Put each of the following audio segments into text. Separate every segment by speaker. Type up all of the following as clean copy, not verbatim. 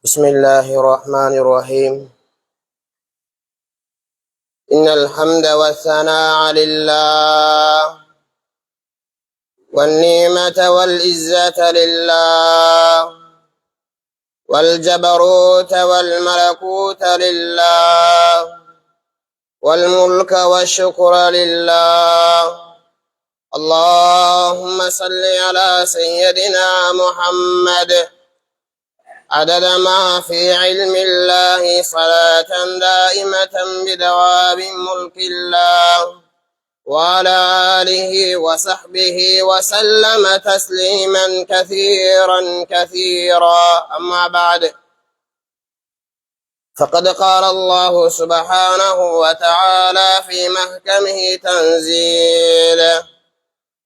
Speaker 1: بسم الله الرحمن الرحيم. إن الحمد والثناء لله والنعمة والعزة لله والجبروت والملكوت لله والملك والشكر لله. اللهم صل على سيدنا محمد عدد ما في علم الله صلاة دائمة بدوام ملك الله وعلى آله وصحبه وسلم تسليما كثيرا كثيرا. أما بعد، فقد قال الله سبحانه وتعالى في محكمه تنزيله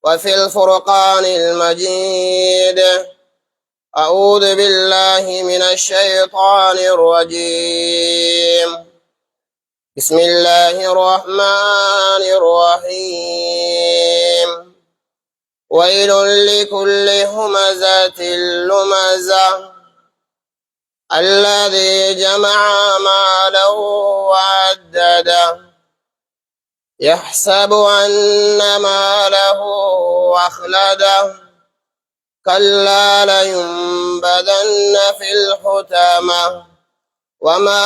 Speaker 1: وفي الفرقان المجيد: أعوذ بالله من الشيطان الرجيم. بسم الله الرحمن الرحيم. ويل لكل همزة لمزة الذي جمع ماله وعدده يحسب أن ماله أخلده كلا لينبذن في الحطمة وما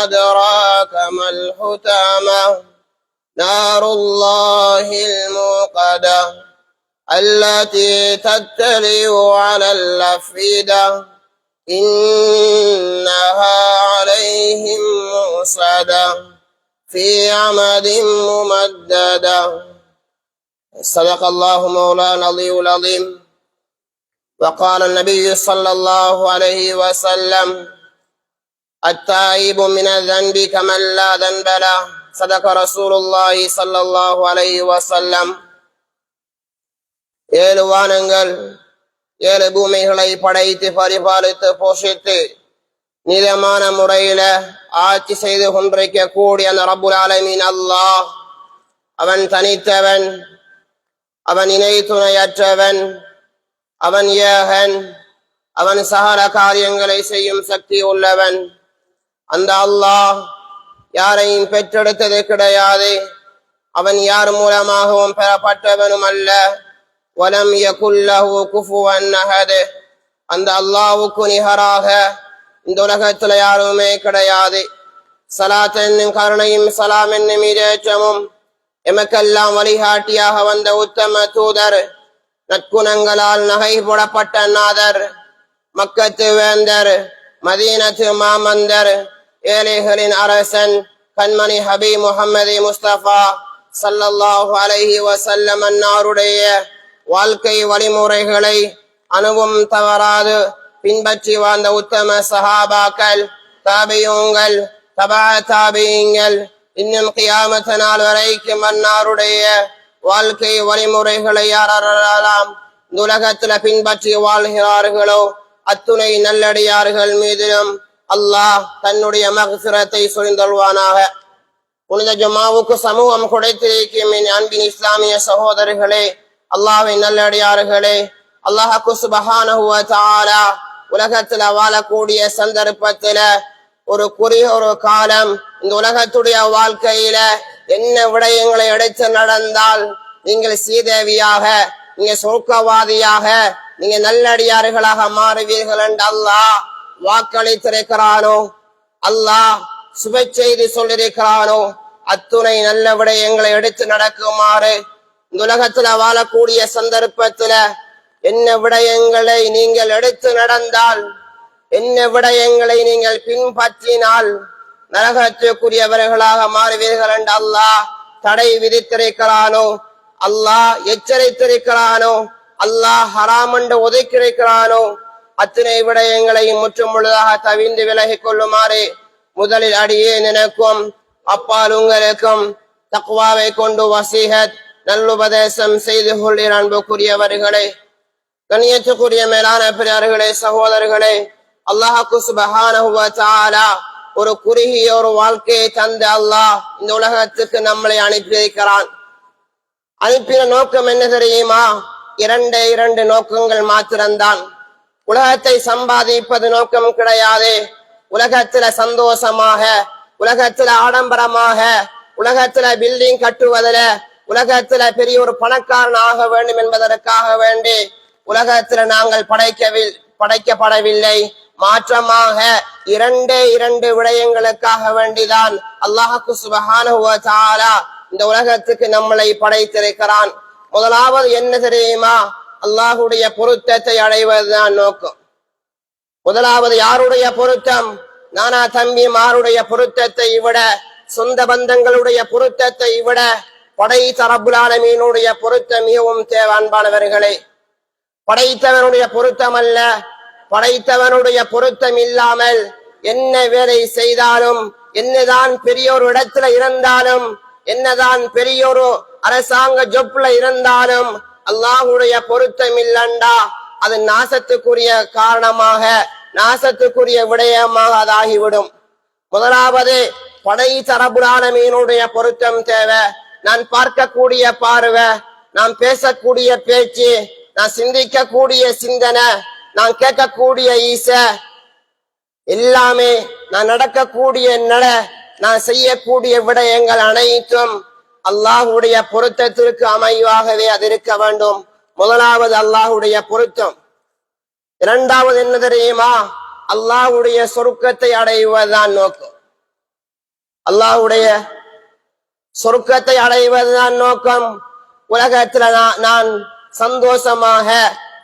Speaker 1: أدراك ما الحطمة نار الله الموقدة التي تطلع على الأفئدة إنها عليهم مؤصدة في عمد ممددة. صدق الله مولانا العظيم. وقال النبي صلى الله عليه وسلم: التائب من الذنب كمن لا ذنب له. صدق رسول الله صلى الله عليه وسلم. ஏழு வானங்கள் ஏழு பூமிகளை படைத்து பரிபாலித்து போஷித்து நிதமான முறையில ஆட்சி செய்து கொண்டிருக்க கூடிய அந்த ரப்புல் ஆலமீன் அல்லாஹ் அவன் தனித்தவன், அவன் இணை துணையற்றவன், அவன் ஏகன், அவன் சகல காரியங்களை செய்யும் சக்தி உள்ளவன். அந்த அல்லாஹ் யாரையும் பெற்றெடுத்தது கிடையாது, அவன் யார் மூலமாகவும் பெறப்பட்டவனும் அல்ல. வலம் யகுல் லஹு குஃபுவன் அஹத். அந்த அல்லாஹ்வுக்கு நிகராக இந்த உலகத்தில் யாருமே கிடையாது. ஸலாத் என்னும் கருணையும் சலாம் என்னும் இரேற்றமும் எமக்கெல்லாம் வழிகாட்டியாக வந்த உத்தம தூதர், நற்குணங்களால் நகை போடப்பட்ட நாதர், மக்கத்து வேந்தர், மதீனத்து மாமந்தர், ஏழைகளின் அரசன், கண்மணி ஹபீப் முஹம்மது முஸ்தபா ஸல்லல்லாஹு அலைஹி வஸல்லம் அன்னாருடைய வாழ்க்கை வழிமுறைகளை அணுவும் தவறாது பின்பற்றி வாழ்ந்த உத்தம சஹாபாக்கள், தாபியூங்கள், தபா தாபியீங்கள், இன்னும் கியாமத் நாள் வரைக்கும் அன்னாருடைய வாழ்க்கை வழிமுறைகளை யாரெல்லாம் இந்த உலகத்துல பின்பற்றி வாழ்கிறார்களோ அத்துணை நல்லடியார்கள் மீதிலும் அல்லாஹ் தன்னுடைய மக்ஃபிரத்தை சொரிந்தல்வானாக. புனித ஜும்மாவுக்கு சமூகம் கொடுத்திருக்கும் என் அன்பின் இஸ்லாமிய சகோதரர்களே, அல்லாஹ்வின் நல்லடியார்களே, அல்லாஹ் சுப்ஹானஹு வ தஆலா உலகத்துல வாழக்கூடிய சந்தர்ப்பத்துல ஒரு குறுகிய ஒரு காலம் இந்த உலகத்துடைய வாழ்க்கையில என்ன விடயங்களை எடுத்து நடந்தால் நீங்கள் சீதேவியாக, நீங்க சொர்க்கவாதியாக, நீங்க நல்லடியார்களாக மாறுவீர்கள் என்று அல்லாஹ் வாக்களித்திருக்கிறானோ, அல்லாஹ் சுப செய்தி சொல்லியிருக்கிறானோ அத்துணை நல்ல விடயங்களை எடுத்து நடக்குமாறு இந்த உலகத்துல வாழக்கூடிய சந்தர்ப்பத்துல என்ன விடயங்களை நீங்கள் எடுத்து நடந்தால், என்ன விடயங்களை நீங்கள் பின்பற்றினால் நரகத்துக்குரியவர்களாக மாறுவீர்கள் என்று அல்லாஹ் தடை விதித்திருக்கிறானோ, அல்லாஹ் எச்சரித்திருக்கிறானோ, அல்லாஹ் ஹராம் என்று ஒதுக்கியிருக்கிறானோ அத்தனை விடயங்களையும் முற்றும் முழுதாக தவிர்ந்து விலகிக் கொள்ளுமாறு முதலில் அடியே நினைக்கும் அப்பால் உங்களுக்கும் தக்வாவை கொண்டு வசீஹத் நல்லுபதேசம் செய்து கொள்கிற அன்புக்குரியவர்களே, கண்ணியத்துக்குரிய மேலான பெரியார்களே, சகோதரர்களே, அல்லாஹ் சுப்ஹானஹு வ தஆலா ஒரு குறுகிய ஒரு வாழ்க்கையை தந்து அல்லாஹ் இந்த உலகத்துக்கு நம்மளை அனுப்பியிருக்கிறான். அனுப்பின நோக்கம் என்ன தெரியுமா? இரண்டு நோக்கங்கள் மாத்திரம்தான். உலகத்தை சம்பாதிப்பது நோக்கம் கிடையாது. உலகத்துல சந்தோஷமாக, உலகத்துல ஆடம்பரமாக, உலகத்துல பில்டிங் கட்டுவதில, உலகத்துல பெரிய ஒரு பணக்காரன் ஆக வேண்டும் என்பதற்காக வேண்டி உலகத்துல நாங்கள் படைக்கப்படவில்லை. மாற்றமாக இரண்டு விடயங்களுக்காக வேண்டிதான் அல்லாஹ்வுக்கு சுப்ஹானஹு வ தஆலா இந்த உலகத்துக்கு நம்மளை படைத்திருக்கிறான். முதலாவது என்ன தெரியுமா? அல்லாஹ்வுடைய பொருத்தத்தை அடைவதுதான் நோக்கம். முதலாவது யாருடைய பொருத்தம்? நானா தம்பிமாருடைய பொருத்தத்தை விட, சொந்த பந்தங்களுடைய பொருத்தத்தை விட படைத்த ரப்புல் ஆலமீனுடைய பொருத்தம் மிகவும் தேவை. அன்பானவர்களே, படைத்தவனுடைய பொருத்தம் அல்ல, படைத்தவனுடைய பொருத்தம் இல்லாமல் என்ன வேலை செய்தாலும், என்னதான் பெரிய ஒரு இடத்துல இருந்தாலும், என்னதான் பெரிய ஒரு அரசாங்க ஜொப்ல இருந்தாலும் அல்லாஹ்வுடைய பொருத்தம் இல்லண்டா அது நாசத்துக்குரிய காரணமாக, நாசத்துக்குரிய விடயமாக அதாகிவிடும். முதலாவது படைத்த ரப்புல் ஆலமீனுடைய பொருத்தம் தேவை. நான் பார்க்கக்கூடிய பார்வை, நான் பேசக்கூடிய பேச்சு, நான் சிந்திக்கக்கூடிய சிந்தனை, நான் கேட்கக்கூடிய ஈச, எல்லாமே நான் நடக்கக்கூடிய நட, நான் செய்யக்கூடிய விடயங்கள் அனைத்தும் அல்லாஹ்வுடைய பொருத்தத்திற்கு அமைவாகவே அது இருக்க வேண்டும். முதலாவது அல்லாஹ்வுடைய பொருத்தம். இரண்டாவது என்ன தெரியுமா? அல்லாஹ்வுடைய சொர்க்கத்தை அடைவதுதான் நோக்கம். அல்லாஹ்வுடைய சொர்க்கத்தை அடைவதுதான் நோக்கம். உலகத்துல நான் சந்தோஷமாக,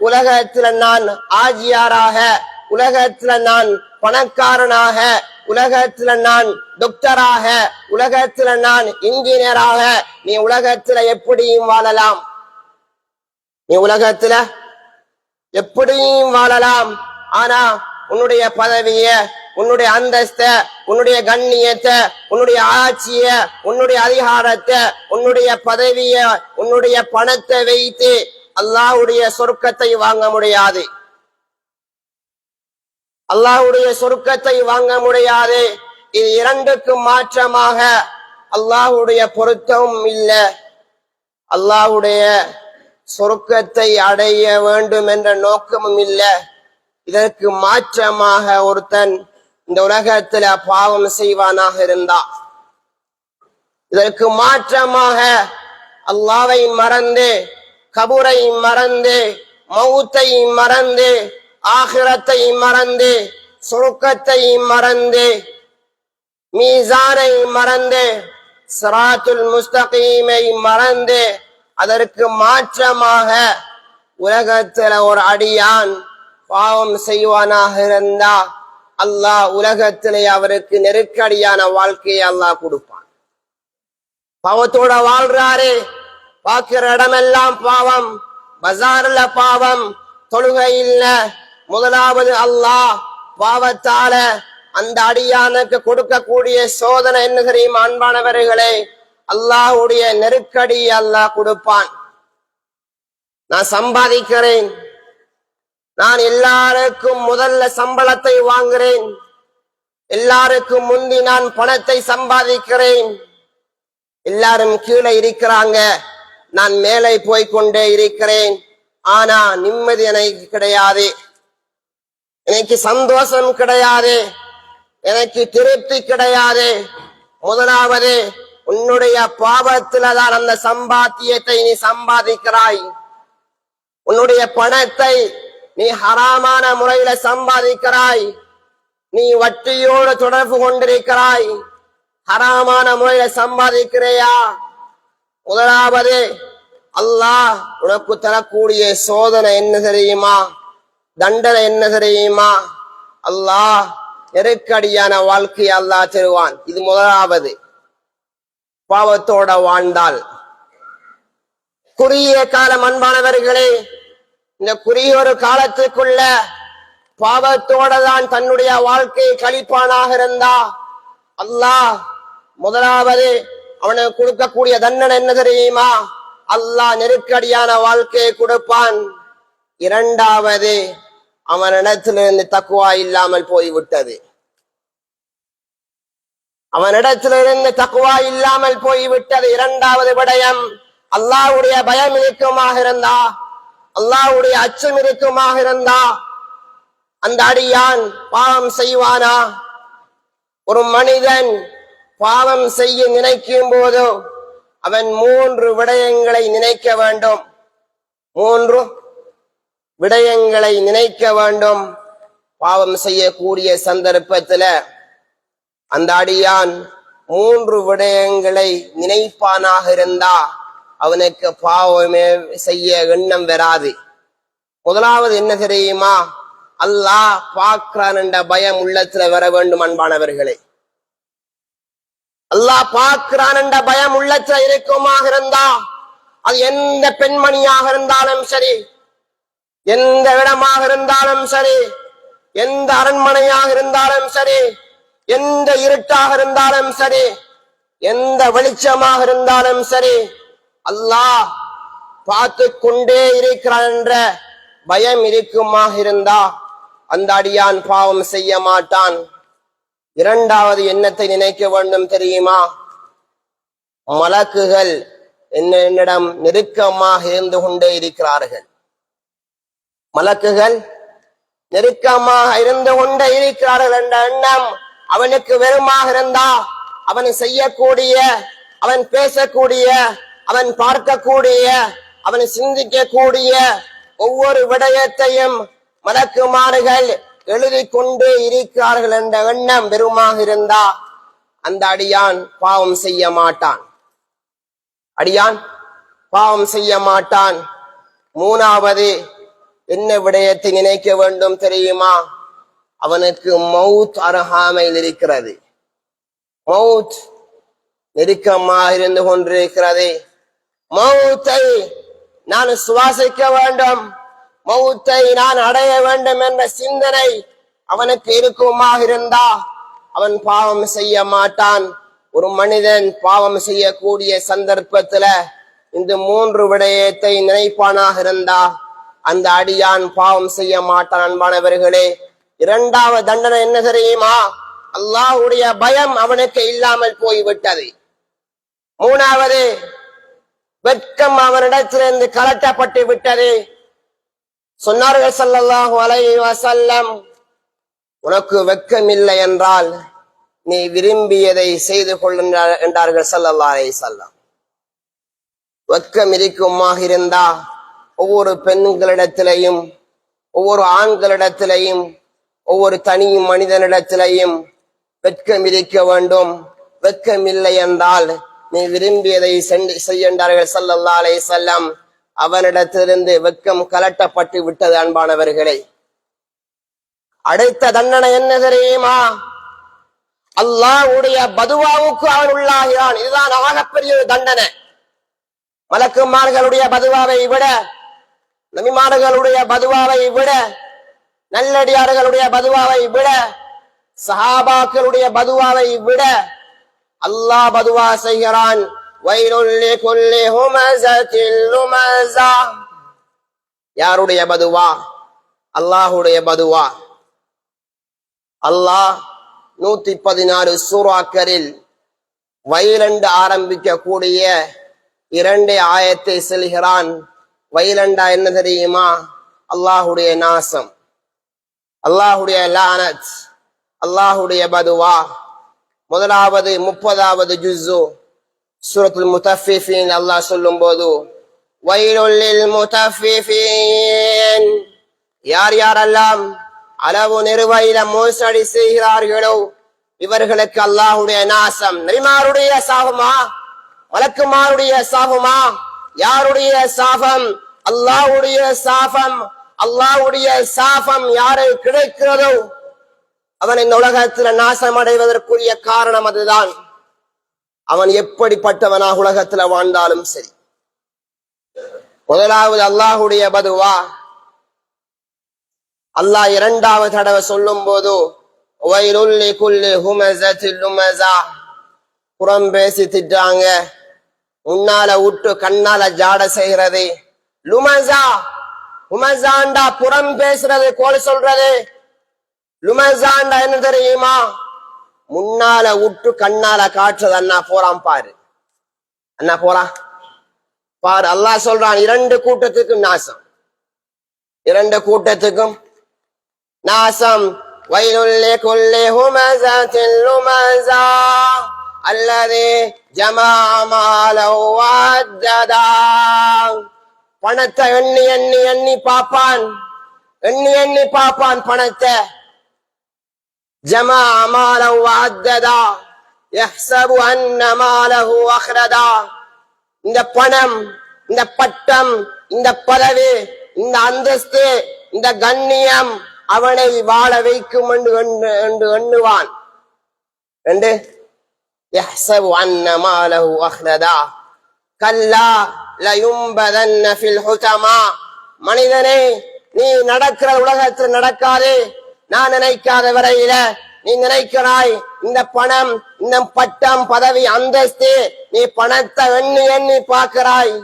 Speaker 1: உலகத்துல நான் ஆஜியாராக, உலகத்துல நான் பணக்காரனாக, உலகத்துல நான் டாக்டராக, உலகத்துல நான் இன்ஜினியராக, நீ உலகத்துல எப்படியும் வாழலாம். நீ உலகத்துல எப்படியும் வாழலாம். ஆனா உன்னுடைய பதவிய, உன்னுடைய அந்தஸ்த, உன்னுடைய கண்ணியத்தை, உன்னுடைய ஆட்சிய, உன்னுடைய அதிகாரத்தை, உன்னுடைய பதவிய, உன்னுடைய பணத்தை வைத்து அல்லாஹ்வுடைய சொர்க்கத்தை வாங்க முடியாது. அல்லாஹ்வுடைய சொர்க்கத்தை வாங்க முடியாது. இது இரண்டுக்கும் மாற்றமாக அல்லாஹ்வுடைய பொருத்தமும் இல்ல. அல்லாஹ்வுடைய சொர்க்கத்தை அடைய வேண்டும் என்ற நோக்கமும் இல்ல. இதற்கு மாற்றமாக ஒருத்தன் இந்த உலகத்துல பாவம் செய்வானாக இருந்தா, இதற்கு மாற்றமாக அல்லாஹ்வை மறந்து, கபரை மறந்து, மௌத்தை மறந்து, ஆகிரத்தை மறந்து, சொர்க்கத்தை மறந்து, மீசானை மறந்து, சிராத்துல் முஸ்தகீமை மறந்து, அதற்கு மாற்றமாக உலகத்துல ஒரு அடியான் பாவம் செய்வானாக இருந்தா அல்லாஹ் உலகத்திலே அவருக்கு நெருக்கடியான வாழ்க்கையை அல்லாஹ் கொடுப்பான். பாவத்தோட வாழ்றாரு, பார்க்கிற இடமெல்லாம் பாவம், பஜார்ல பாவம், தொழுகை இல்ல. முதலாவது அல்லாஹ் பாவத்தால அந்த அடியானுக்கு கொடுக்கக்கூடிய சோதனை என்ன தெரியுமா? அன்பானவர்களே, அல்லாஹ்வுடைய நெருக்கடி அல்லாஹ் கொடுப்பான். நான் சம்பாதிக்கிறேன், நான் எல்லாருக்கும் முதல்ல சம்பளத்தை வாங்குறேன், எல்லாருக்கும் முந்தி நான் பணத்தை சம்பாதிக்கிறேன், எல்லாரும் கீழே இருக்கிறாங்க, நான் மேலே போய்கொண்டே இருக்கிறேன். ஆனா நிம்மதி எனக்கு கிடையாது, எனக்கு சந்தோஷம் கிடையாது, எனக்கு திருப்தி கிடையாது. முதலாவது உன்னுடைய பாவத்தில்தான் அந்த சம்பாத்தியத்தை நீ சம்பாதிக்கிறாய். உன்னுடைய பணத்தை நீ ஹராமான முறையில சம்பாதிக்கிறாய். நீ வட்டியோடு தொடர்பு கொண்டிருக்கிறாய், ஹராமான முறையில சம்பாதிக்கிறையா? முதலாவது அல்லாஹ் உனக்கு தரக்கூடிய சோதனை என்ன தெரியுமா? தண்டனை என்ன தெரியுமா? அல்லாஹ் நெருக்கடியான வாழ்க்கையை அல்லாஹ் தருவான். இது முதலாவது. பாவத்தோட வாழ்ந்தால் குறுகிய காலம். அன்பானவர்களே, இந்த குறுகிய ஒரு காலத்துக்குள்ள பாவத்தோட தான் தன்னுடைய வாழ்க்கையை கழிப்பானாக இருந்தா அல்லாஹ் முதலாவது அவனுக்கு கொடுக்கக்கூடிய தண்டனை என்ன தெரியுமா? அல்லாஹ் நெருக்கடியான வாழ்க்கையை கொடுப்பான். இரண்டாவது அவனிடத்திலிருந்து தக்குவா இல்லாமல் போய்விட்டது. அவனிடத்திலிருந்து தக்குவா இல்லாமல் போய்விட்டது. இரண்டாவது விடயம், அல்லாஹ்வுடைய பயம் இருக்குமாக இருந்தா, அல்லாஹ்வுடைய அச்சம் இருக்குமாக இருந்தா, அந்த அடியான் பாவம் செய்வானா? ஒரு மனிதன் பாவம் செய்ய நினைக்கும் போது அவன் 3 விடயங்களை நினைக்க வேண்டும். 3 விடயங்களை நினைக்க வேண்டும். பாவம் செய்யக்கூடிய சந்தர்ப்பத்துல அந்த அடியான் 3 விடயங்களை நினைப்பானாக இருந்தா அவனுக்கு பாவமே செய்ய எண்ணம் வராது. முதலாவது என்ன தெரியுமா? அல்லாஹ் பார்க்கிறான் என்ற பயம் உள்ளத்துல வர வேண்டும். அன்பானவர்களே, அல்லாஹ் பார்க்கிறான் என்ற பயம் உள்ளத்துல இருக்குமாக இருந்தா அது எந்த பெண்மணியாக இருந்தாலும் சரி, எந்த இடமாக இருந்தாலும் சரி, எந்த அரண்மனையாக இருந்தாலும் சரி, எந்த இருட்டாக இருந்தாலும் சரி, எந்த வெளிச்சமாக இருந்தாலும் சரி, அல்லாஹ் பார்த்து கொண்டே இருக்கிறான் என்ற பயம் இருக்குமாக இருந்தா அந்த அடியான் பாவம் செய்ய மாட்டான். இரண்டாவது என்னத்தை நினைக்க வேண்டும் தெரியுமா? மலக்குகள் என்னிடம் நெருக்கமாக இருந்து கொண்டே இருக்கிறார்கள். மலக்குகள் நெருக்கமாக இருந்து கொண்டே இருக்கிறார்கள் என்ற எண்ணம் அவனுக்கு வெறுமாக இருந்தா அவன் செய்யக்கூடிய, அவன் பேசக்கூடிய, அவன் பார்க்கக்கூடிய, அவன் சிந்திக்கக்கூடிய ஒவ்வொரு விடயத்தையும் மலக்குமார்கள் எழுதி கொண்டே இருக்கிறார்கள் என்ற எண்ணம் வெறுமாக இருந்தா அந்த அடியான் பாவம் செய்ய மாட்டான். அடியான் பாவம் செய்ய மாட்டான். மூணாவது என்ன விடயத்தை நினைக்க வேண்டும் தெரியுமா? அவனுக்கு மவுத் அருகாமையில் இருக்கிறது. மவுத் நெருக்கமாக இருந்து கொண்டிருக்கிறது. மவுத்தை நான் சுவாசிக்க வேண்டும், மவுத்தை நான் அடைய வேண்டும் என்ற சிந்தனை அவனுக்கு இருக்குமாக இருந்தா அவன் பாவம் செய்ய மாட்டான். ஒரு மனிதன் பாவம் செய்யக்கூடிய சந்தர்ப்பத்துல இந்த 3 விடயத்தை நினைப்பானாக இருந்தா அந்த அடியான் பாவம் செய்ய மாட்டான். அன்பானவர்களே, இரண்டாவது தண்டனை என்ன தெரியுமா? அல்லாஹ்வுடைய பயம் அவனுக்கு இல்லாமல் போய்விட்டது. மூணாவது, வெட்கம் அவனிடத்திலிருந்து கலட்டப்பட்டு விட்டது. சொன்னார்கள் ஸல்லல்லாஹு அலைஹி வஸல்லம், உனக்கு வெட்கம் இல்லை என்றால் நீ விரும்பியதை செய்து கொள்ளுங்கள் என்றார்கள் ஸல்லல்லாஹு அலைஹி வஸல்லம். வெட்கம் இருக்குமாக இருந்தா ஒவ்வொரு பெண்களிடத்திலையும், ஒவ்வொரு ஆண்களிடத்திலையும், ஒவ்வொரு தனி மனிதனிடத்திலையும் வெட்கம் இருக்க வேண்டும். வெட்கம் இல்லை என்றால் நீ விரும்பியதை செய்யண்டார்கள் ஸல்லல்லாஹு அலைஹி வஸல்லம். அவனிடத்திலிருந்து வெட்கம் கலட்டப்பட்டு விட்டது. அன்பானவர்களே, அடுத்த தண்டனை என்ன தெரியுமா? அல்லாஹ்வுடைய பதுவாவுக்கு அவன் உள்ளாகிறான். இதுதான் ஆகப்பெரிய தண்டனை. மலக்குமார்களுடைய பதுவாவை விட, நபிமார்களுடைய பதுவாவை விட, நல்லடியார்களுடைய பதுவாவை விட, சஹாபாக்களுடைய பதுவாவை விட அல்லாஹ் பதுவா செய்கிறான். வைலுல் லிகுல்லி ஹுமஸத்தில் லுமஸா. யாருடைய பதுவா? அல்லாஹ்வுடைய பதுவா. அல்லாஹ் 116 சூறாக்களில் வயலண்டு ஆரம்பிக்கக்கூடிய 2 ஆயத்தை சொல்கிறான். வயலண்டா என்ன தெரியுமா? அல்லாஹ்வுடைய நாசம், அல்லாஹ்வுடைய லானத், அல்லாஹ்வுடைய பதுவா. முதலாவது 30வது ஜுஸு சூரத்துல் முத்தஃபிஃபீன் அல்லாஹ் சொல்லும் போது, வயலுல் லில் முத்தஃபிஃபீன், யார் யாரெல்லாம் அளவு நிறுவையில மோசடி செய்கிறார்களோ இவர்களுக்கு அல்லாஹ்வுடைய நாசம். நபிமாருடைய சாபமா? மலக்குமாருடைய சாபமா? யாருடைய சாபம்? அல்லாஹ்வுடைய சாபம். அல்லாஹ்வுடைய சாபம் யாரை கிடைக்கிறதோ அவன் இந்த உலகத்துல நாசம் அடைவதற்குரிய காரணம் அதுதான். அவன் எப்படிப்பட்டவனாக உலகத்துல வாழ்ந்தாலும் சரி. முதலாவது அல்லாஹ்வுடைய பதுவா. அல்லாஹ் 2வது தடவை சொல்லும் போது, வைலுல் லிகுல்லி ஹுமஸத்தில் லுமஸா, புறம் பேசி திட்டாங்க, முன்னால விட்டு கண்ணால ஜாட செய்கிறது. லுமஸா, ஹுமஸாண்டா புறம் பேசுறது, கோல் சொல்றது. லுமஸாண்டா என்ன தெரியுமா? முன்னால விட்டு கண்ணால காட்டுறது. அண்ணா போறான் பாரு, அண்ணா போறான் பாரு. அல்லாஹ் சொல்றான் 2 கூட்டத்துக்கும் நாசம், 2 கூட்டத்துக்கும் நாசம். வயலுல் லிகுல்லி ஹுமஸாத்தின் லுமஸா அல்லதி ஜமா மாலஹு வஅத்ததா. பணத்தை எண்ணி எண்ணி எண்ணி பாப்பான், எண்ணி எண்ணி பாப்பான் பணத்தை. ஜமா மாலஹு வஅத்ததா யஹ்ஸபு அன்ன மாலஹு அக்ரதா. இந்த பணம், இந்த பட்டம், இந்த பதவி, இந்த அந்தஸ்து, இந்த கண்ணியம் அவனை வாழ வைக்கும் என்று எண்ணுவான். என்று யஹ்ஸபு அன்ன மாலஹு அக்ரதா கல்லா லயும்பதன்ன ஃபில் ஹுதமா. மனிதனே, நீ நடக்கிற உலகத்தில் நடக்காதே. நான் நினைக்காத வரையில நீ நினைக்கிறாய் இந்த பணம், இந்த பட்டம், பதவி, அந்தஸ்து, நீ பணத்தை எண்ணி எண்ணி பார்க்கிறாய்,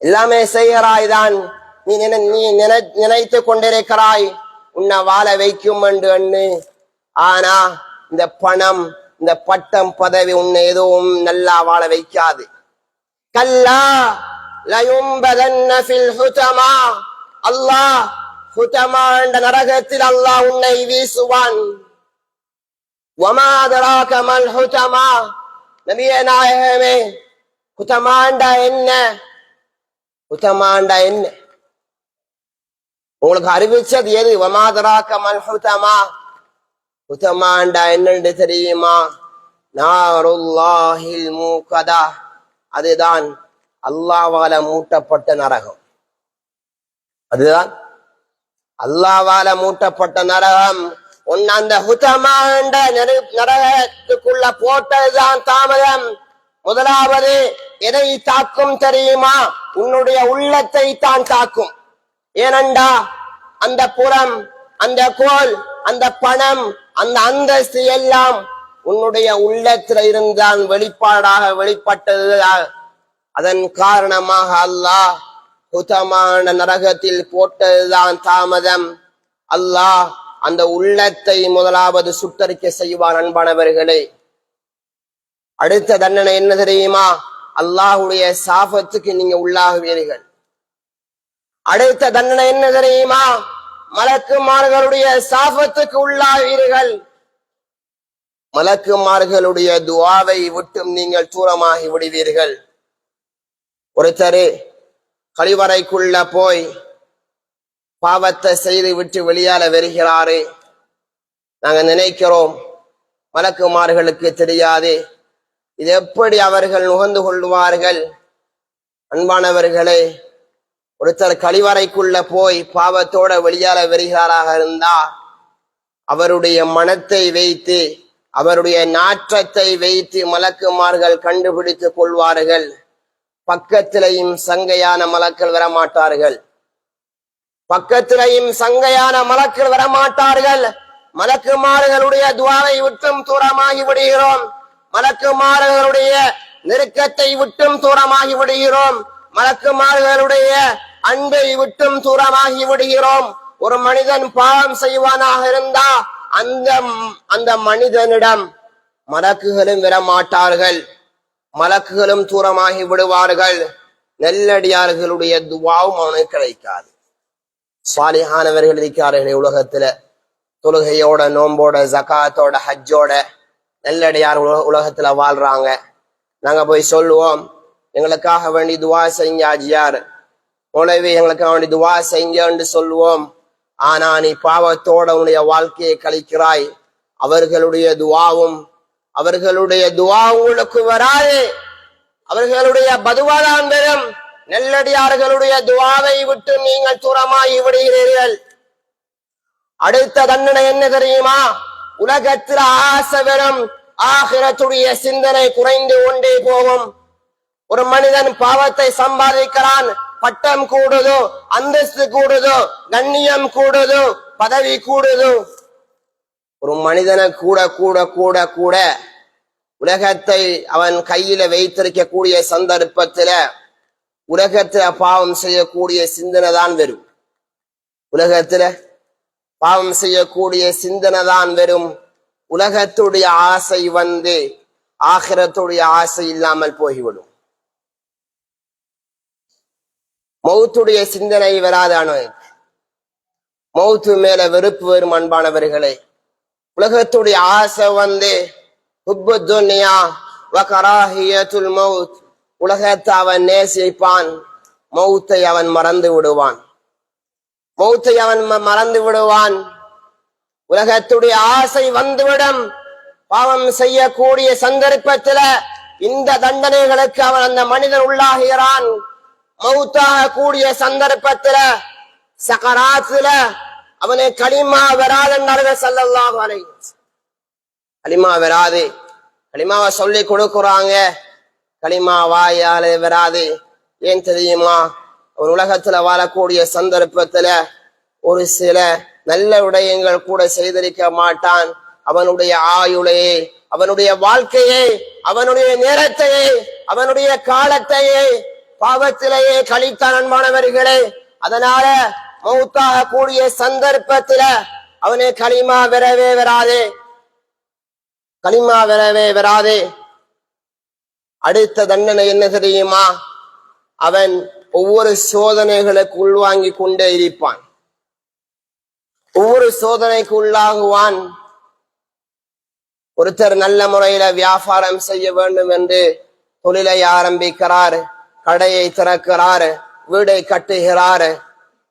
Speaker 1: எல்லாமே செய்கிறாய் தான். நீ நினைத்து கொண்டிருக்கிறாய் உன்னை வாழ வைக்கும் என்று எண்ணு. ஆனா இந்த பணம், இந்த பட்டம், பதவி உன்னை எதுவும் நல்லா வாழ வைக்காது. கல்லா லயும்பதன்ன ஃபில் ஹுதமா. அல்லாஹ் ஹுதமா என்ற நரகத்தில் அல்லாஹ் உன்னை வீசுவான். வமா அதராக மல் ஹுதமா. நபியே நாயகமே, ஹுதமாண்டா என்ன? ஹுதமாண்டா என்ன? உங்களுக்கு அறிவிச்சது எது? வமா அதராக மல் ஹுதமா. ஹுதமாண்டா என்னன்னு தெரியுமா? நாருல்லாஹில் மூகதா. அதுதான் அல்லாஹ்வால மூட்டப்பட்ட நரகம். அதுதான் அல்லாஹ்வால மூட்டப்பட்ட நரகம். உன்னை அந்த ஹுதமா என்ற நரகத்துக்குள்ள போட்டதுதான் தாமதம். முதலாவது எதை தாக்கும் தெரியுமா? உன்னுடைய உள்ளத்தை தான் தாக்கும். ஏனண்டா அந்த புறம், அந்த கோல், அந்த பணம், அந்த அந்தஸ்து எல்லாம் உன்னுடைய உள்ளத்துல இருந்தான் வெளிப்பாடாக வெளிப்பட்டது. அதன் காரணமாக அல்லாஹ் ஹுதமான நரகத்தில் போட்டதுதான் தாமதம். அல்லாஹ் அந்த உள்ளத்தை முதலாவது சுட்டரிக்க செய்வான். அன்பானவர்களே, அடுத்த தண்டனை என்ன தெரியுமா? அல்லாஹுடைய சாபத்துக்கு நீங்க உள்ளாகுவீர்கள். அடுத்த தண்டனை என்ன தெரியுமா? மலக்குமார்களுடைய சாபத்துக்கு உள்ளாவீர்கள். மலக்குமார்களுடைய துஆவை விட்டும் நீங்கள் தூரமாகி விடுவீர்கள். ஒருத்தர் கழிவறைக்குள்ள போய் பாவத்தை செய்து விட்டு வெளியால வருகிறாரு. நாங்க நினைக்கிறோம் மலக்குமார்களுக்கு தெரியாது, இது எப்படி அவர்கள் நுகர்ந்து கொள்வார்கள்? அன்பானவர்களே, ஒருத்தர் கழிவறைக்குள்ள போய் பாவத்தோட வெளியால வருகிறாராக இருந்தா அவருடைய மனத்தை வைத்து, அவருடைய நாற்றத்தை வைத்து மலக்குமார்கள் கண்டுபிடித்துக் கொள்வார்கள். பக்கத்திலையும் சங்கையான மலக்கள் வரமாட்டார்கள். பக்கத்திலையும் சங்கையான மலக்கள் வரமாட்டார்கள். மலக்குமார்களுடைய துஆவை விட்டும் தூரமாகி விடுகிறோம். மலக்குமார்களுடைய நெருக்கத்தை விட்டும் தூரமாகி விடுகிறோம். மலக்குமார்களுடைய அன்பை விட்டும் தூரமாகி விடுகிறோம். ஒரு மனிதன் பாவம் செய்வானாக இருந்தா அந்த மனிதனிடம் மலக்குகளும் வரமாட்டார்கள், மலக்குகளும் தூரமாகி விடுவார்கள். நெல்லடியார்களுடைய துஆவும் அவனுக்கு கிடைக்காது. சாலிஹானவர்கள் இருக்கிறார்களே உலகத்துல, தொழுகையோட, நோம்போட, ஜகாத்தோட, ஹஜ்ஜோட நெல்லடியார் உலகத்துல வாழ்றாங்க. நாங்க போய் சொல்லுவோம், எங்களுக்காக வேண்டி துஆ செய்யுங்க ஆஜியார், மௌலவி எங்களுக்காக வேண்டி துஆ செய்யுங்க சொல்லுவோம். ஆனா நீ பாவத்தோட உன்னுடைய வாழ்க்கையை கழிக்கிறாய். அவர்களுடைய துஆவும் உங்களுக்கு வராது. அவர்களுடைய பதுவாதான் பெறும். நெல்லடியார்களுடைய துஆவை விட்டு நீங்கள் தூரமாகி விடுகிறீர்கள். அடுத்த தண்டனை என்ன தெரியுமா? உலகத்தில் ஆசை வெறும், ஆகிரத்துடைய சிந்தனை குறைந்து கொண்டே போகும். ஒரு மனிதன் பாவத்தை சம்பாதிக்கிறான், பட்டம் கூடுதோ, அந்தஸ்து கூடுதோ, கண்ணியம் கூடுதோ, பதவி கூடுதோ. ஒரு மனிதனை கூட கூட கூட கூட உலகத்தை அவன் கையில வைத்திருக்க கூடிய சந்தர்ப்பத்துல உலகத்துல பாவம் செய்யக்கூடிய சிந்தனை தான் வரும். உலகத்துல பாவம் செய்யக்கூடிய சிந்தனை தான் வரும். உலகத்துடைய ஆசை வந்து ஆகிரத்துடைய ஆசை இல்லாமல் போய்விடும். மௌத்துடைய சிந்தனை வராதானோ? மௌத்து மேல வெறுப்பு வரும் அன்பானவர்களே. உலகத்துடைய ஆசை ஹுப்பு துன்யா வ கராஹியத்துல் மௌத். உலகத்தை அவன் நேசிப்பான், மௌத்தை அவன் மறந்து விடுவான். மௌத்தை அவன் மறந்து விடுவான். உலகத்துடைய ஆசை வந்துவிடும். பாவம் செய்யக்கூடிய சந்தர்ப்பத்துல இந்த தண்டனைகளுக்கு அவன் அந்த மனிதன் உள்ளாகிறான். மௌத்தாக கூடிய சந்தர்ப்பத்துல சகராத்துல அவனை களிமா வராது என்றார்கள் ஸல்லல்லாஹு அலைஹி வஸல்லம். களிமா வராது. களிமாவை சொல்லி கொடுக்குறாங்க, களிமா வாயாலே வராது. ஏன் தெரியுமா? அவன் உலகத்துல வாழக்கூடிய சந்தர்ப்பத்துல ஒரு சில நல்ல விடயங்கள் கூட செய்திருக்க மாட்டான். அவனுடைய ஆயுளையே, அவனுடைய வாழ்க்கையை, அவனுடைய நேரத்தையே, அவனுடைய காலத்தையே பாவத்திலேயே கழித்தான் அன்பானவர்களே. அதனால மௌத்தாக கூடிய சந்தர்ப்பத்துல அவனை களிமா வரவே வராதே, களிமா வரவே வராதே. அடுத்த தண்டனை என்ன தெரியுமா? அவன் ஒவ்வொரு சோதனைகளுக்கு உள்வாங்கி கொண்டே இருப்பான், ஒவ்வொரு சோதனைக்கு உள்ளாகுவான். ஒருத்தர் நல்ல முறையில வியாபாரம் செய்ய வேண்டும் என்று தொழிலை ஆரம்பிக்கிறார், கடையை திறக்கிறார், வீடை கட்டுகிறார்,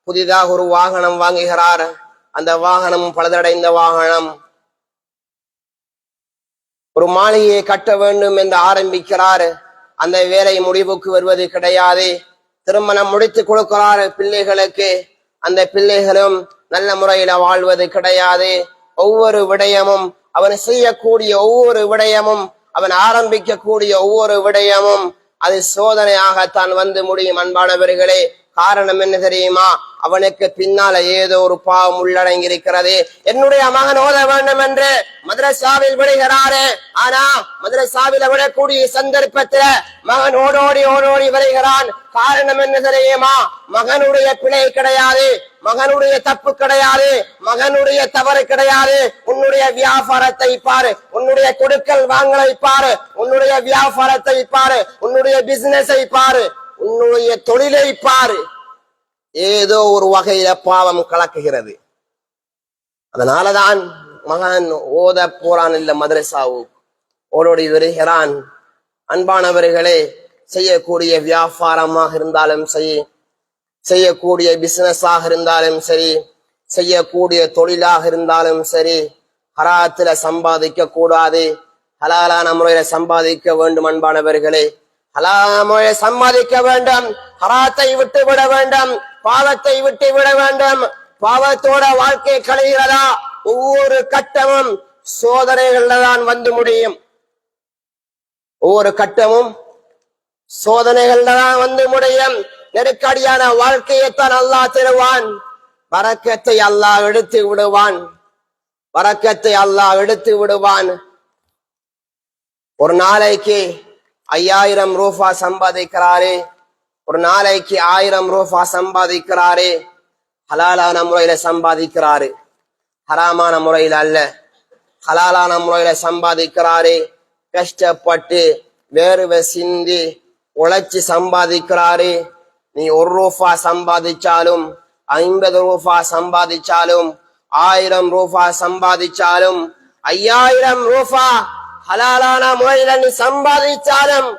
Speaker 1: புதிதாக ஒரு வாகனம் வாங்குகிறார். அந்த வாகனம் பழுதடைந்த வாகனம். ஒரு மாளிகையை கட்ட வேண்டும் என்று ஆரம்பிக்கிறார், அந்த வேலை முடிவுக்கு வருவது கிடையாது. திருமணம் முடித்து கொடுக்கிறார் பிள்ளைகளுக்கு, அந்த பிள்ளைகளும் நல்ல முறையில வாழ்வது கிடையாது. ஒவ்வொரு விடயமும் அவன் செய்யக்கூடிய ஒவ்வொரு விடயமும், அவன் ஆரம்பிக்கக்கூடிய ஒவ்வொரு விடயமும் அது சோதனையாகத்தான் வந்து முடியும் அன்பானவர்களே. காரணம் என்ன தெரியுமா? அவனுக்கு பின்னால ஏதோ ஒரு பாவம் உள்ளடங்கி இருக்கிறது. என்னுடைய மகன் ஓத வேண்டும் என்று மதரசாவில் விடுகிறாரு, ஆனா மதரசாவில் விடக்கூடிய சந்தர்ப்பத்துல மகன் ஓடோடி ஓடோடி வருகிறான். காரணம் என்ன தெரியுமா? மகனுடைய பிழை கிடையாது, மகனுடைய தப்பு கிடையாது, மகனுடைய தவறு கிடையாது. உன்னுடைய வியாபாரத்தை பாரு, உன்னுடைய கொடுக்கல் வாங்கலை பாரு, உன்னுடைய வியாபாரத்தை பாரு, உன்னுடைய பிசினஸை பாரு, உன்னுடைய தொழிலை பாரு. ஏதோ ஒரு வகையில பாவம் கலக்குகிறது. அதனாலதான் மகன் ஓத போறான் இல்ல மதரசாவு, ஓடோடி வருகிறான். அன்பானவர்களே, செய்யக்கூடிய வியாபாரமாக இருந்தாலும் சரி, செய்யக்கூடிய பிசினஸாக இருந்தாலும் சரி, செய்யக்கூடிய தொழிலாக இருந்தாலும் சரி, ஹராத்துல சம்பாதிக்க கூடாது, ஹலாலான முறையில சம்பாதிக்க வேண்டும் அன்பானவர்களே. ஹலாலான முறையில சம்பாதிக்க வேண்டும், ஹராத்தை விட்டு விட வேண்டும், பாவத்தை விட்டு விட வேண்டும். பாவத்தோட வாழ்க்கை கழிகிறதா? ஒவ்வொரு கட்டமும் சோதனைகள்ல தான் வந்து முடியும். ஒவ்வொரு கட்டமும் சோதனைகள்ல தான் வந்து முடியும். நெருக்கடியான வாழ்க்கையைத்தான் அல்லாஹ் தருவான். பரக்கத்தை அல்லாஹ் எடுத்து விடுவான், பரக்கத்தை அல்லாஹ் எடுத்து விடுவான். ஒரு நாளைக்கு 5000 ரூபாய் சம்பாதிக்கிறாரே, ஒரு நாளைக்கு 1000 ரூபாய் சம்பாதிக்கிறாரே. ஹலாலான முறையில சம்பாதிக்கிறாரு, ஹராமான முறையில அல்ல, ஹலாலான முறையில சம்பாதிக்கிறாரு. கஷ்டப்பட்டு வேர்வை சிந்தி உழைச்சி சம்பாதிக்கிறாரு. நீ 1 ரூபாய் சம்பாதிச்சாலும், 50 ரூபாய் சம்பாதிச்சாலும், 1000 ரூபாய் சம்பாதிச்சாலும், 5000 ரூபாய் ஹலாலான முறையில நீ சம்பாதிச்சாலும்,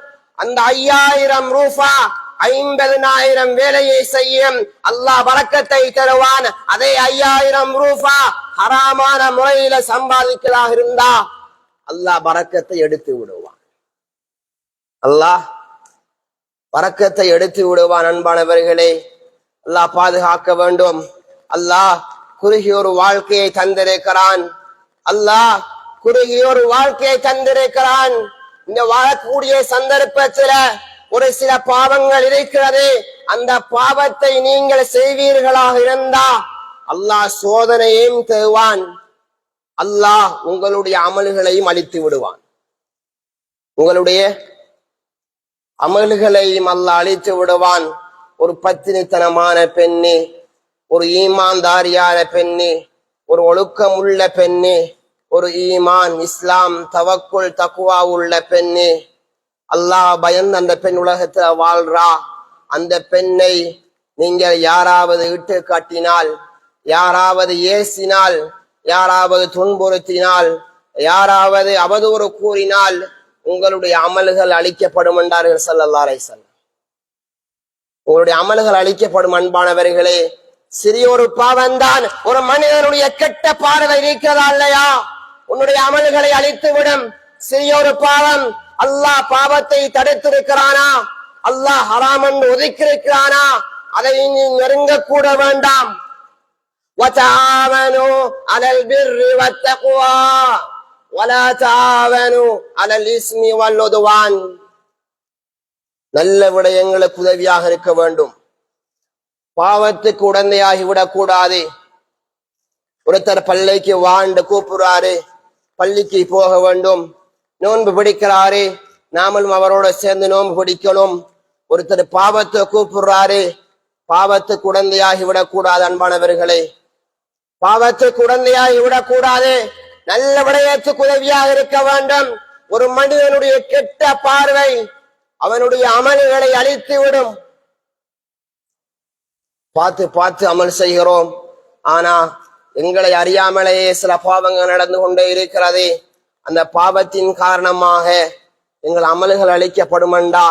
Speaker 1: அந்த 5000 ரூபாய் 50,000 வேலையை செய்யும். அல்லாஹ் பரக்கத்தை தருவான். அதே 5000 ரூபாய் ஹராமான முறையில சம்பாதிக்கலாக இருந்தா அல்லாஹ் பரக்கத்தை எடுத்து விடுவான். அல்லாஹ் பரக்கத்தை எடுத்து விடுவான். அன்பானவர்களே, அல்லாஹ் பாதுகாக்க வேண்டும். அல்லாஹ் குறுகிய ஒரு வாழ்க்கையை தந்திருக்கிறான். அல்லாஹ் குறுகிய ஒரு வாழ்க்கையை தந்திருக்கிறான். இந்த வாழக்கூடிய சந்தர்ப்பத்துல ஒரு சில பாவங்கள் இருக்கிறது. அந்த பாவத்தை நீங்கள் செய்வீர்களாக இருந்தா அல்லாஹ் சோதனையையும் தருவான். அல்லாஹ் உங்களுடைய அமல்களையும் அழித்து விடுவான். உங்களுடைய அமல்களையும் அல்லாஹ் அழித்து விடுவான். ஒரு பத்தினித்தனமான பெண்ணு, ஒரு ஈமான்தாரியான பெண்ணு, ஒரு ஒழுக்கமுள்ள பெண்ணு, ஒரு ஈமான், இஸ்லாம், தவக்குல், தக்குவா உள்ள பெண்ணு, அல்லாஹ் பயந்து அந்த பெண் உலகத்துல வாழ்றா. அந்த பெண்ணை நீங்கள் யாராவது இட்டு காட்டினால், யாராவது ஏசினால், யாராவது துன்புறுத்தினால், யாராவது அவதூறு கூறினால் உங்களுடைய அமல்கள் அழிக்கப்படும் என்றார்கள் ஸல்லல்லாஹு அலைஹி வஸல்லம். உங்களுடைய அமல்கள் அழிக்கப்படும். அன்பானவர்களே, சிறியொரு பாவம்தான் ஒரு மனிதனுடைய கெட்ட பார்வை இருக்கிறதா இல்லையா, உன்னுடைய அமல்களை அழித்துவிடும். சிறியொரு பாவம். அல்லாஹ் பாவத்தை தடுத்திருக்கிறானா, அல்லாஹ் ஹராம் என்று ஒதுக்கியிருக்கிறானா, அதை நீ நெருங்க கூட வேண்டாம். وَتَعَاوَنُوا عَلَى الْبِرِّ وَالتَّقْوَى وَلَا تَعَاوَنُوا عَلَى الْإِثْمِ وَالْعُدْوَانِ. நல்ல விடயங்களுக்கு உதவியாக இருக்க வேண்டும். பாவத்துக்கு உடந்தையாகிவிடக் கூடாது. ஒருத்தர் பள்ளிக்கு வாழ்ந்து கூப்பிடுறாரு, பள்ளிக்கு போக வேண்டும், நோன்பு பிடிக்கிறாரு, நாமளும் அவரோட சேர்ந்து நோன்பு பிடிக்கணும். ஒருத்தர் பாவத்தை கூப்பிடுறாரு, பாவத்துக்கு உடந்தையாகி விடக்கூடாது. அன்பானவர்களே, பாவத்துக்கு உடந்தையாகி விடக்கூடாது. நல்ல விடயத்துக்கு உதவியாக இருக்க வேண்டும். ஒரு மனிதனுடைய கெட்ட பார்வை அவனுடைய அமல்களை அழித்து விடும். பார்த்து பார்த்து அமல் செய்கிறோம், ஆனா எங்களை அறியாமலேயே சில பாவங்கள் நடந்து கொண்டே இருக்கிறது. அந்த பாவத்தின் காரணமாக எங்கள் அமல்கள் அழிக்கப்படுமெண்டா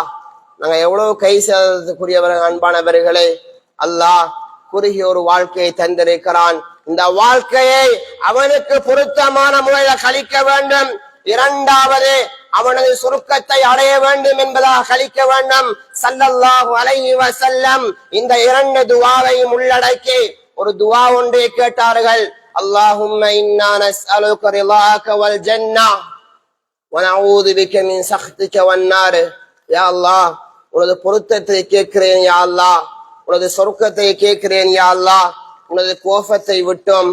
Speaker 1: நாங்க எவ்வளவு கை சேதத்துக்குரியவர்கள். அன்பானவர்களே, அல்லாஹ் குறுகிய ஒரு வாழ்க்கையை தந்திருக்கிறான். இந்த வாழ்க்கையை அவனுக்கு பொருத்தமான முறையில் கழிக்க வேண்டும். இரண்டாவது, அவனது சுருக்கத்தை அடைய வேண்டும் என்பதாக கழிக்க வேண்டும். ஸல்லல்லாஹு அலைஹி வஸல்லம் இந்த இரண்டு துஆவையும் உள்ளடக்கி ஒரு துஆ ஒன்றை கேட்டார்கள். அல்லாஹும்ம இன்னா நஸ்அலுக ரிலாக வல் ஜன்னah வ நஊது பிக மின் சக்திக வன் நார். யா அல்லாஹ், உனது பொருத்தத்தை கேட்கிறேன் யா அல்லாஹ், உனது சொர்க்கத்தை கேட்கிறேன் யா அல்லாஹ், உனது கோபத்தை விட்டும்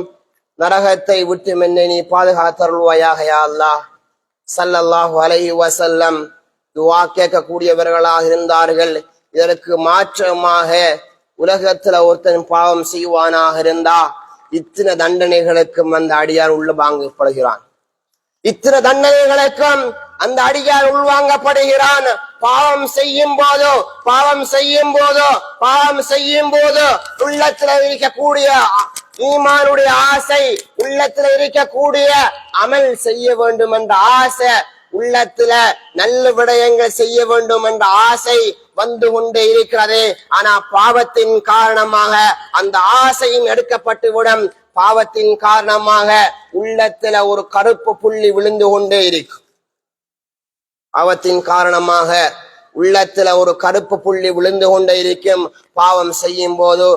Speaker 1: நரகத்தை விட்டும் என்னை நீ பாதுகாத்தருள்வாயாக யா அல்லாஹ். ஸல்லல்லாஹு அலைஹி வஸல்லம் துஆ கேட்கக்கூடியவர்களாக இருந்தார்கள். இதற்கு மாற்றமாக உலகத்துல ஒருத்தன் பாவம் செய்வானாக இருந்தா இத்தனை தண்டனைகளுக்கும் அந்த அடியார் உள்வாங்கப்படுகிறான். இத்தனை தண்டனைகளுக்கும் அந்த அடியார் உள்வாங்கப்படுகிறான். பாவம் செய்யும் போதோ உள்ளத்துல இருக்கக்கூடிய ஈமானுடைய ஆசை, உள்ளத்துல இருக்கக்கூடிய அமல் செய்ய வேண்டும் என்ற ஆசை, உள்ளத்துல நல்ல விடயங்கள் செய்ய வேண்டும் என்ற ஆசை வந்து கொண்டே இருக்கிறது. ஆனா பாவத்தின் காரணமாக அந்த ஆசையும் எடுக்கப்பட்டு விடும். பாவத்தின் காரணமாக உள்ளத்துல ஒரு கருப்பு புள்ளி விழுந்து கொண்டே இருக்கும். பாவத்தின் காரணமாக உள்ளத்துல ஒரு கருப்பு புள்ளி விழுந்து கொண்டே இருக்கும். பாவம் செய்யும் போது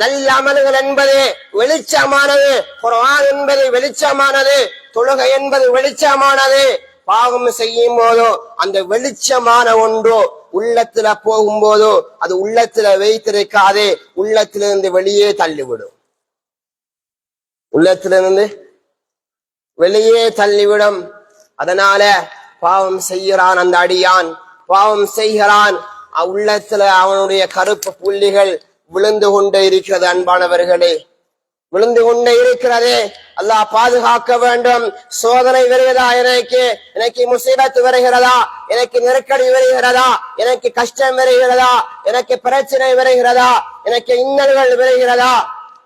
Speaker 1: நல்ல அமல்கள் என்பது வெளிச்சமானது, குர்ஆன் என்பது வெளிச்சமானது, தொழுகை என்பது வெளிச்சமானது. பாவம் செய்யும் போதோ அந்த வெளிச்சமான ஒன்றோ உள்ளத்துல போகும்போதோ அது உள்ளத்துல வைத்திருக்காது, உள்ளத்திலிருந்து வெளியே தள்ளிவிடும். உள்ளத்திலிருந்து வெளியே தள்ளிவிடும். அதனால பாவம் செய்கிறான் அந்த அடியான், பாவம் செய்கிறான், உள்ளத்துல அவனுடைய கருப்பு புள்ளிகள் விழுந்து கொண்டே இருக்கிறது. அன்பானவர்களே, விழுந்து கொண்டே இருக்கிறது. அல்லாஹ் பாதுகாக்க வேண்டும். சோதனை வருகிறதா, எனக்கு முசீபத்து வருகிறதா, எனக்கு நெருக்கடி வருகிறதா, எனக்கு கஷ்டம் வருகிறதா, எனக்கு பிரச்சனை வருகிறதா, எனக்கு இன்னல்கள் வருகிறதா,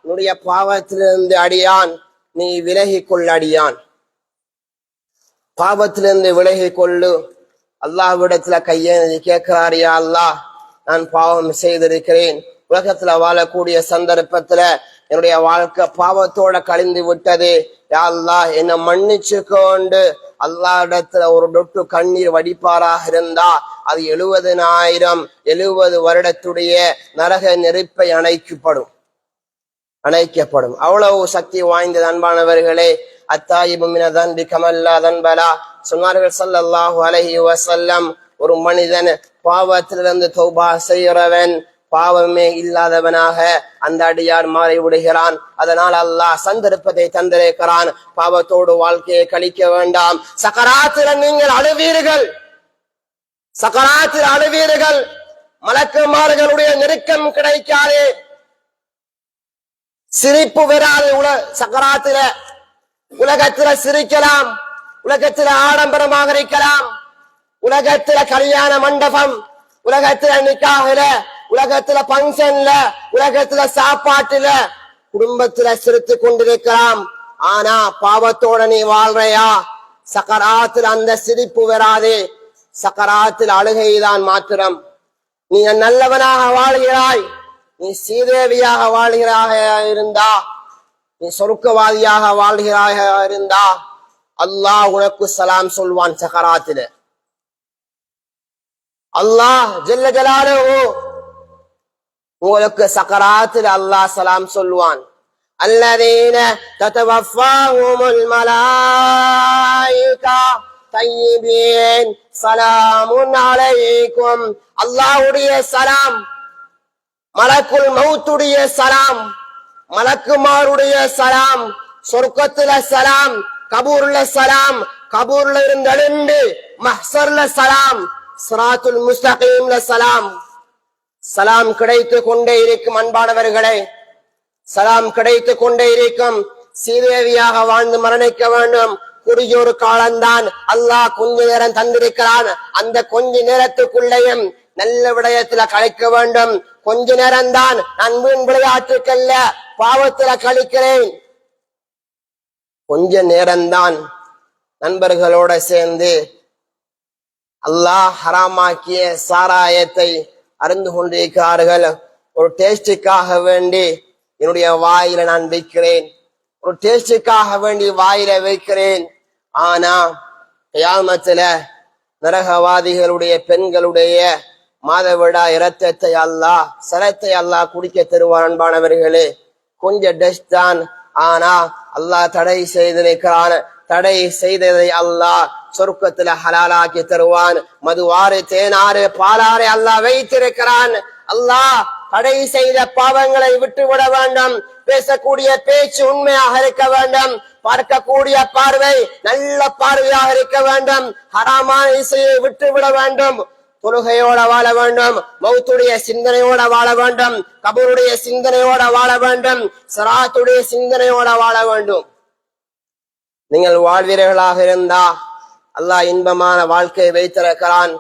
Speaker 1: உன்னுடைய பாவத்திலிருந்து அடியான் நீ விலகி கொள்ள. அடியான் பாவத்திலிருந்து விலகி கொள்ளு. அல்லாஹ்விடத்துல கையேந்தி கேட்கிறார், யா அல்லாஹ், நான் பாவம் செய்திருக்கிறேன். உலகத்துல வாழக்கூடிய சந்தர்ப்பத்துல என்னுடைய வாழ்க்கை பாவத்தோட கழிந்து விட்டது. யா அல்லாஹ், என்னை மன்னிச்சு கொண்டு அல்லாஹ் இடத்துல ஒரு தொட்டு கண்ணீர் வடிப்பாராக இருந்தா அது 70,000 வருடத்துடைய நரக நெருப்பை அணைக்கப்படும். அவ்வளவு சக்தி வாய்ந்தது. அன்பானவர்களே, அத்தாயிபு மின தன்பி கமல்லா தன்பலா சொன்னார்கள் ஸல்லல்லாஹு அலைஹி வஸல்லம். ஒரு மனிதன் பாவத்திலிருந்து தௌபா செய்கிறவன் பாவமே இல்லாதவனாக அந்த அடியார் மாறி விடுகிறான். அதனால் அல்லாஹ் சந்தர்ப்பத்தை தந்திருக்கிறான். பாவத்தோடு வாழ்க்கையை கழிக்க வேண்டாம். சக்கராத்தில் நீங்கள் அழுவீர்கள். மலக்குமார்களுடைய நெருக்கம் கிடைக்காது, சிரிப்பு வராது. சக்கராத்தில உலகத்தில சிரிக்கலாம், உலகத்தில ஆடம்பரமாக இருக்கலாம், உலகத்தில கல்யாண மண்டபம், உலகத்தில நிக்காஹ்ல, உலகத்துல பங்கன்ல, உலகத்துல சாப்பாட்டுல குடும்பத்துல சிரித்து கொண்டிருக்கலாம். ஆனா பாவத்தோட நீ வாழ்றையா, சக்கராத்தில் அந்த சிரிப்பு வராது, சக்கராத்தில் அழுகைதான் மாத்திரம். நீ நல்லவனாக வாழ்கிறாய், நீ சீதேவியாக வாழ்கிறாக இருந்தா, நீ சொர்க்கவாதியாக வாழ்கிறாக இருந்தா அல்லாஹ் உனக்கு சலாம் சொல்வான் சக்கராத்தில. அல்லாஹ் ஜல்ல ஜலாலுஹு உங்களுக்கு சக்கராத்தில் அல்லாஹ் சலாம் சொல்வான். அல்லதீன ததவஃபாஹுமுல் மலாயிகா தய்யிபீன் ஸலாமுன் அலைக்கும். அல்லாஹ்வுடைய சலாம், மலக்குல் மௌத்துடைய சலாம், மலக்குமாருடைய சலாம், சொர்க்கத்துல சலாம், கபூர்ல சலாம், கபூர்ல இருந்து எழுந்து மஹ்சர்ல சலாம், சிராத்துல் முஸ்தகீம்ல சலாம். சலாம் கிடைத்து கொண்டே இருக்கும் அன்பானவர்களே, சலாம் கிடைத்து கொண்டே இருக்கும். சீதேவியாக வாழ்ந்து மரணிக்க வேண்டும். குறுகிய ஒரு காலம்தான் அல்லாஹ் கொஞ்ச நேரம் தந்திருக்கிறான். அந்த கொஞ்ச நேரத்துக்குள்ளேயும் நல்ல விடயத்துல கழிக்க வேண்டும். கொஞ்ச நேரம் தான், நான் வீண் விளையாட்டுக்கல்ல பாவத்துல கழிக்கிறேன். கொஞ்ச நேரம்தான் நண்பர்களோட சேர்ந்து அல்லாஹ் ஹராமாக்கிய சாராயத்தை அருந்து கொண்டிருக்கிறார்கள். ஒரு டேஸ்டுக்காக வேண்டி என்னுடைய வாயில நான் வைக்கிறேன், ஒரு டேஸ்டுக்காக வேண்டி வாயில வைக்கிறேன். ஆனா கியாமத்துல நரகவாதிகளுடைய பெண்களுடைய மாதவிடா இரத்தத்தை அல்லாஹ் சரத்தை அல்லாஹ் குடிக்க தருவான். அன்பானவர்களே, கொஞ்சம் டெஸ்ட் தான், ஆனா அல்லாஹ் தடை செய்திருக்கிறான். தடை செய்ததை அல்லாஹ் சொர்க்கத்துல ஹலாலாக்கி தருவான். மதுவாறு தேனாறு பாலாறு அல்லாஹ் வைத்திருக்கிறான். அல்லாஹ் தடை செய்த பாவங்களை விட்டுவிட வேண்டும். பேசக்கூடிய பேச்சு உண்மையாக இருக்க வேண்டும். பார்க்கக்கூடிய பார்வை நல்ல பார்வையாக இருக்க வேண்டும். ஹராமான இசையை விட்டுவிட வேண்டும். தொழுகையோட வாழ வேண்டும், மௌத்துடைய சிந்தனையோட வாழ வேண்டும், கபருடைய சிந்தனையோட வாழ வேண்டும், சிராத்துடைய சிந்தனையோட வாழ வேண்டும். நீங்கள் வாழ்வீர்களாக இருந்தா அல்லாஹ் இன்பமான வாழ்க்கையை வைத்திருக்கிறான்,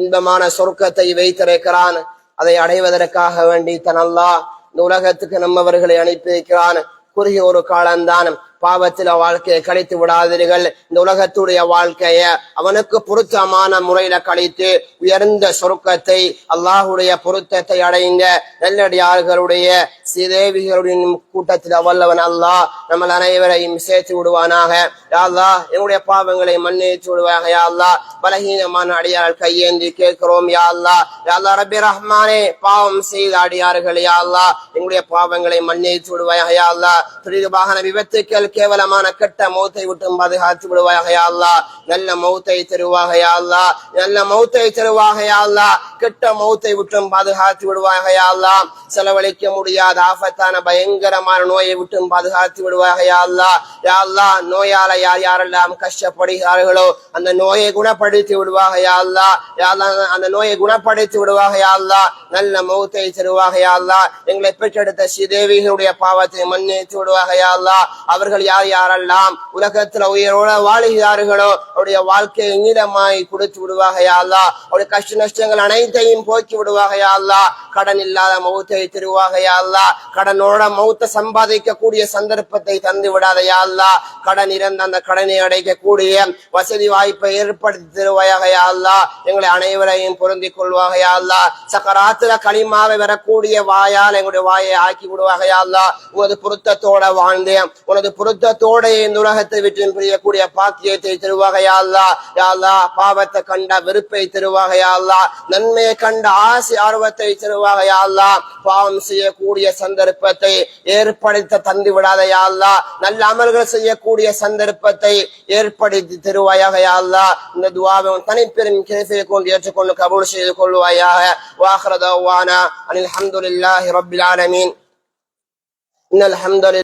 Speaker 1: இன்பமான சொர்க்கத்தை வைத்திருக்கிறான். அதை அடைவதற்காக வேண்டி தன் அல்லாஹ் இந்த உலகத்துக்கு நம்மவர்களை அனுப்பி வைக்கிறான். குறுகிய ஒரு காலம்தான், பாவத்தில வாழ்க்கையை கழித்து விடாதீர்கள். இந்த உலகத்துடைய வாழ்க்கைய அவனுக்கு பொருத்தமான முறையில கழித்து உயர்ந்த சொர்க்கத்தை அல்லாஹுடைய பொருத்தத்தை அடைந்த நல்லடியார்களுடைய சீதேவிகளுடைய கூட்டத்தில் வல்லவன் அல்லாஹ் நம்ம அனைவரையும் சேர்த்து விடுவானாக. யா அல்லாஹ் என்னுடைய பாவங்களை மன்னித்து விடுவாக. யா அல்லாஹ் பலகீனமான அடியார்கள் கையேந்தி கேட்கிறோம். யா அல்லாஹ், யா அல்லாஹ் ரப்பி ரஹ்மானே, பாவம் செய்த அடியார்கள் யா அல்லாஹ் என்னுடைய பாவங்களை மன்னித்து விடுவாயாக. யா அல்லாஹ் துரித வாகன விபத்துக்கள் கேவலமான கெட்ட மௌத்தை விட்டும் பாதுகாத்து விடுவாயாக. யா அல்லாஹ் நல்ல மௌத்தை தருவாக. யா அல்லாஹ் நல்ல மௌத்தை தருவாக. யா அல்லாஹ் கெட்ட மௌத்தை விட்டும் பாதுகாத்து விடுவாக. யா அல்லாஹ் செலவழிக்க முடியாத ஆபத்தான பயங்கரமான நோயை விட்டும் பாதுகாத்து விடுவாக. யா அல்லாஹ், யா அல்லாஹ் நோயால யார் யாரெல்லாம் கஷ்டப்படுகிறார்களோ அந்த நோயை குணப்படுத்தி விடுவாக. யா அல்லாஹ், யா அல்லாஹ் அந்த நோயை குணப்படுத்தி விடுவாக. யா அல்லாஹ் நல்ல மௌத்தை தருவாக. யா அல்லாஹ் எங்களை பெற்றெடுத்த ஸ்ரீதேவிகளுடைய பாவத்தை மன்னித்து விடுவாக. யா அல்லாஹ் அவர்கள் யார் யாரெல்லாம் உலகத்துல உயிரோட வாழுகிறார்களோ அவருடைய வாழ்க்கையை நீளமாய் கொடுத்து விடுவாக. யா அல்லாஹ் அவருடைய கஷ்ட நஷ்டங்கள் அனைத்தையும் போக்கி விடுவாக. யா அல்லாஹ் கடன் இல்லாத மௌத்தை தருவாக. யா அல்லாஹ் கடனோட மௌத்தை சம்பாதிக்க கூடிய சந்தர்ப்பத்தை தந்து விடாத. யா அல்லாஹ் கடன் இருந்த அந்த கடனை அடைக்கக்கூடிய வசதி வாய்ப்பை ஏற்படுத்தி தருவாயாக. யா அல்லாஹ் எங்களை அனைவரையும் பொருந்தி கொள்வாக. யா அல்லாஹ் சக்கராத்துல களிமாவை வரக்கூடிய வாயால் எங்களுடைய வாயை ஆக்கி விடுவாக. யா அல்லாஹ் உனது பொருத்தத்தோட வாழ்ந்தேன், உனது பொருத்தத்தோட இந்த உலகத்தை விட்டு பிரியக்கூடிய பாக்கியத்தை தருவாக. யா அல்லாஹ், யா அல்லாஹ் பாவத்தை கண்ட வெறுப்பை தருவாக. யா அல்லாஹ் நன்மையை கண்ட ஆசை ஆர்வத்தை தருவாக. யா அல்லாஹ் பாவம் செய்யக்கூடிய சந்தர்ப்பத்தை ஏற்படுத்த தந்து விடாத. யா அல்லாஹ் நல்ல அமல்கள் செய்யக்கூடிய சந்தர்ப்பத்தை ஏற்படுத்தி தருவாயாக. யா அல்லாஹ் இந்த துஆவை தனிப்பெரும் கிருபையை கொண்டு ஏற்றுக்கொண்டு கபூல் செய்து கொள்வாயாக. வாஹிரு தஅவானா அனில் ஹம்துலில்லாஹி ரப்பில் ஆலமீன். இன்னல் ஹம்துலில்லாஹ்